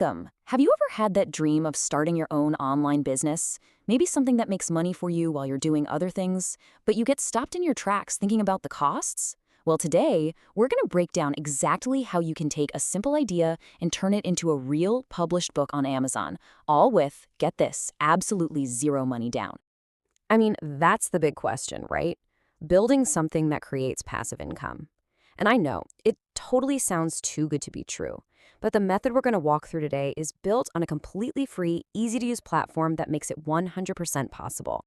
Have you ever had that dream of starting your own online business? Maybe something that makes money for you while you're doing other things, but you get stopped in your tracks thinking about the costs? Well, today, we're going to break down exactly how you can take a simple idea and turn it into a real published book on Amazon, all with, get this, absolutely zero money down. I mean, that's the big question, right? Building something that creates passive income. And I know, it totally sounds too good to be true. But the method we're going to walk through today is built on a completely free, easy-to-use platform that makes it 100% possible.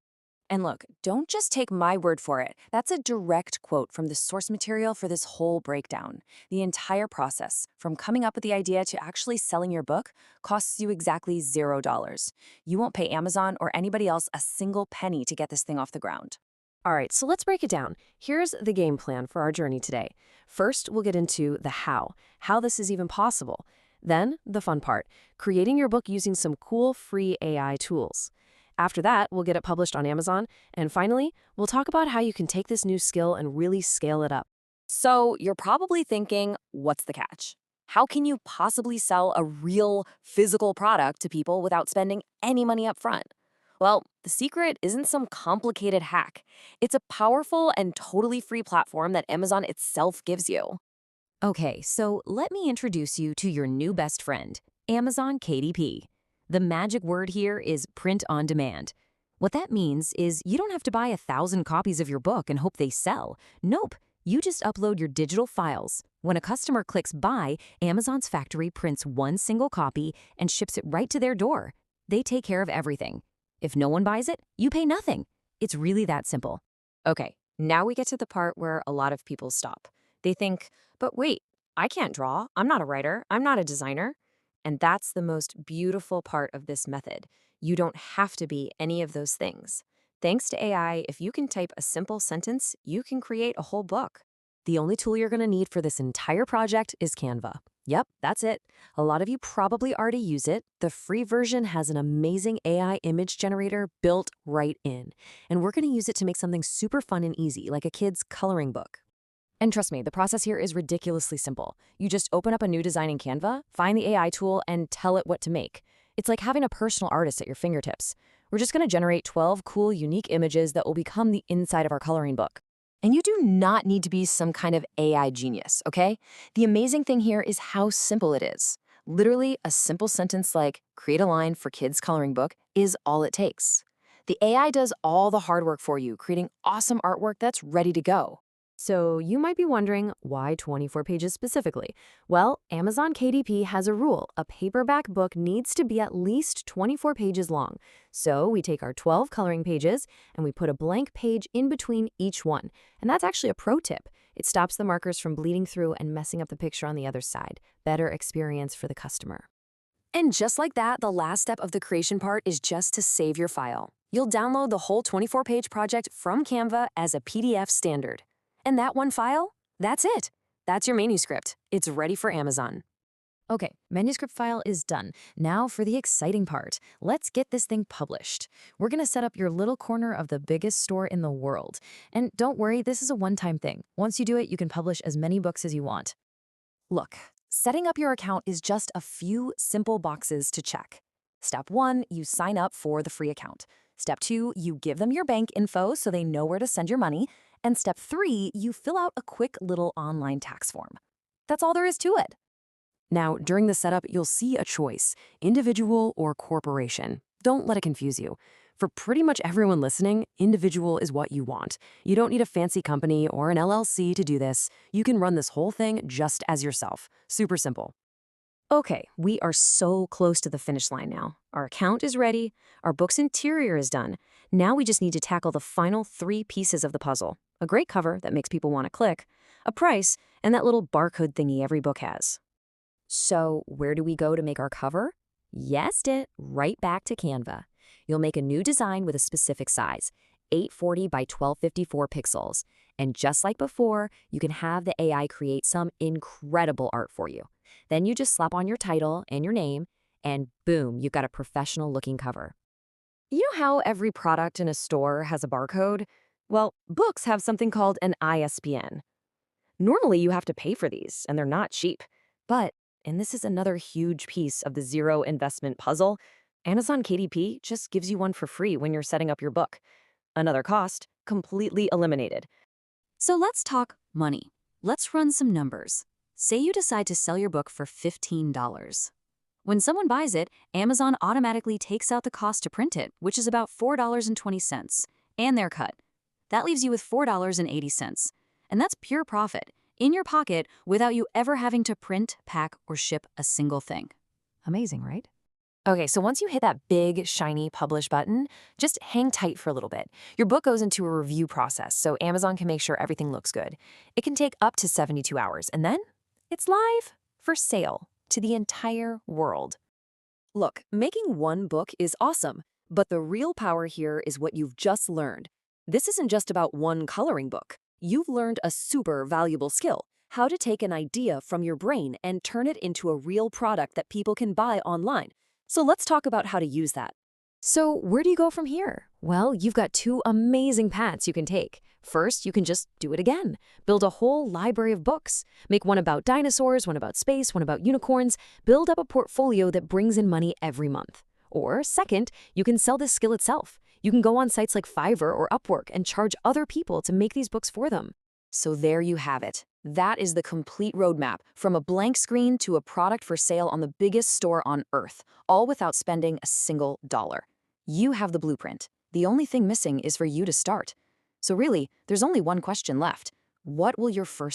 And look, don't just take my word for it. That's a direct quote from the source material for this whole breakdown. The entire process, from coming up with the idea to actually selling your book, costs you exactly $0. You won't pay Amazon or anybody else a single penny to get this thing off the ground. All right, so let's break it down. Here's the game plan for our journey today. First, we'll get into the how this is even possible. Then, the fun part, creating your book using some cool free AI tools. After that, we'll get it published on Amazon. And finally, we'll talk about how you can take this new skill and really scale it up. So you're probably thinking, what's the catch? How can you possibly sell a real physical product to people without spending any money up front? Well, the secret isn't some complicated hack. It's a powerful and totally free platform that Amazon itself gives you. Okay, so let me introduce you to your new best friend, Amazon KDP. The magic word here is print on demand. What that means is you don't have to buy 1,000 copies of your book and hope they sell. Nope, you just upload your digital files. When a customer clicks buy, Amazon's factory prints one single copy and ships it right to their door. They take care of everything. If no one buys it, you pay nothing. It's really that simple. Okay, now we get to the part where a lot of people stop. They think, but wait, I can't draw. I'm not a writer. I'm not a designer. And that's the most beautiful part of this method. You don't have to be any of those things. Thanks to AI, if you can type a simple sentence, you can create a whole book. The only tool you're going to need for this entire project is Canva. Yep, that's it. A lot of you probably already use it. The free version has an amazing AI image generator built right in. And we're going to use it to make something super fun and easy, like a kid's coloring book. And trust me, the process here is ridiculously simple. You just open up a new design in Canva, find the AI tool, and tell it what to make. It's like having a personal artist at your fingertips. We're just going to generate 12 cool, unique images that will become the inside of our coloring book. And you do not need to be some kind of AI genius, okay? The amazing thing here is how simple it is. Literally, a simple sentence like, create a line for kids' coloring book is all it takes. The AI does all the hard work for you, creating awesome artwork that's ready to go. So you might be wondering, why 24 pages specifically? Well, Amazon KDP has a rule. A paperback book needs to be at least 24 pages long. So we take our 12 coloring pages and we put a blank page in between each one. And that's actually a pro tip. It stops the markers from bleeding through and messing up the picture on the other side. Better experience for the customer. And just like that, the last step of the creation part is just to save your file. You'll download the whole 24-page project from Canva as a PDF standard. And that one file, that's it. That's your manuscript. It's ready for Amazon. Okay, manuscript file is done. Now for the exciting part. Let's get this thing published. We're going to set up your little corner of the biggest store in the world. And don't worry, this is a one-time thing. Once you do it, you can publish as many books as you want. Look, setting up your account is just a few simple boxes to check. Step 1, you sign up for the free account. Step 2, you give them your bank info so they know where to send your money. And step 3, you fill out a quick little online tax form. That's all there is to it. Now, during the setup, you'll see a choice, individual or corporation. Don't let it confuse you. For pretty much everyone listening, individual is what you want. You don't need a fancy company or an LLC to do this. You can run this whole thing just as yourself. Super simple. Okay, we are so close to the finish line now. Our account is ready, our book's interior is done. Now we just need to tackle the final 3 pieces of the puzzle. A great cover that makes people want to click, a price, and that little barcode thingy every book has. So where do we go to make our cover? Guessed it, right back to Canva. You'll make a new design with a specific size, 840 by 1254 pixels. And just like before, you can have the AI create some incredible art for you. Then you just slap on your title and your name, and boom, you've got a professional-looking cover. You know how every product in a store has a barcode? Well, books have something called an ISBN. Normally, you have to pay for these, and they're not cheap. But And this is another huge piece of the zero investment puzzle. Amazon KDP just gives you one for free when you're setting up your book. Another cost completely eliminated. So let's talk money. Let's run some numbers. Say you decide to sell your book for $15. When someone buys it, Amazon automatically takes out the cost to print it, which is about $4.20, and their cut. That leaves you with $4.80. And that's pure profit, in your pocket, without you ever having to print, pack, or ship a single thing. Amazing, right? Okay, so once you hit that big, shiny publish button, just hang tight for a little bit. Your book goes into a review process, so Amazon can make sure everything looks good. It can take up to 72 hours, and then it's live for sale to the entire world. Look, making one book is awesome, but the real power here is what you've just learned. This isn't just about one coloring book. You've learned a super valuable skill: how to take an idea from your brain and turn it into a real product that people can buy online. So let's talk about how to use that. So where do you go from here? Well, you've got two amazing paths you can take. First, you can just do it again. Build a whole library of books. Make one about dinosaurs, one about space, one about unicorns. Build up a portfolio that brings in money every month. Or second, you can sell this skill itself. You can go on sites like Fiverr or Upwork and charge other people to make these books for them. So there you have it. That is the complete roadmap, from a blank screen to a product for sale on the biggest store on earth, all without spending a single dollar. You have the blueprint. The only thing missing is for you to start. So really, there's only one question left. What will your first